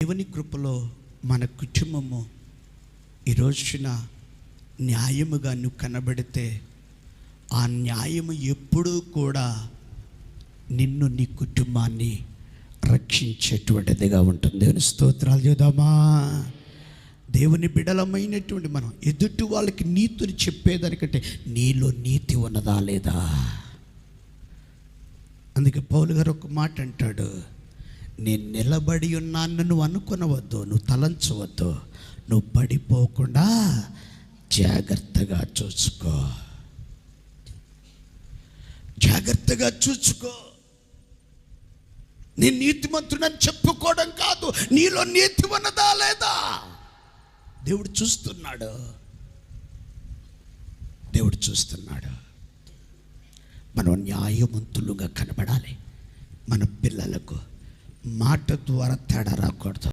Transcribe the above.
దేవుని కృపలో మన కుటుంబము ఈ రోజున న్యాయముగా నువ్వు కనబడితే ఆ న్యాయము ఎప్పుడూ కూడా నిన్ను నీ కుటుంబాన్ని రక్షించేటువంటిదిగా ఉంటుంది. దేవుని స్తోత్రాలు చేద్దామా. దేవుని బిడలమైనటువంటి మనం ఎదుటి వాళ్ళకి నీతిని చెప్పేదానికంటే నీలో నీతి ఉన్నదా లేదా. అందుకే పౌలు గారు ఒక మాట అంటాడు, నేను నిలబడి ఉన్నాను నువ్వు అనుకునవద్దు, నువ్వు తలంచవద్దు, నువ్వు పడిపోకుండా జాగ్రత్తగా చూసుకో, జాగ్రత్తగా చూసుకో. నేను నీతిమంతుడని చెప్పుకోవడం కాదు, నీలో నీతి ఉన్నదా లేదా దేవుడు చూస్తున్నాడు. దేవుడు చూస్తున్నాడు. మనం న్యాయవంతులుగా కనబడాలి. మన పిల్లలకు మాట ద్వారా తేడా రాకూడదు.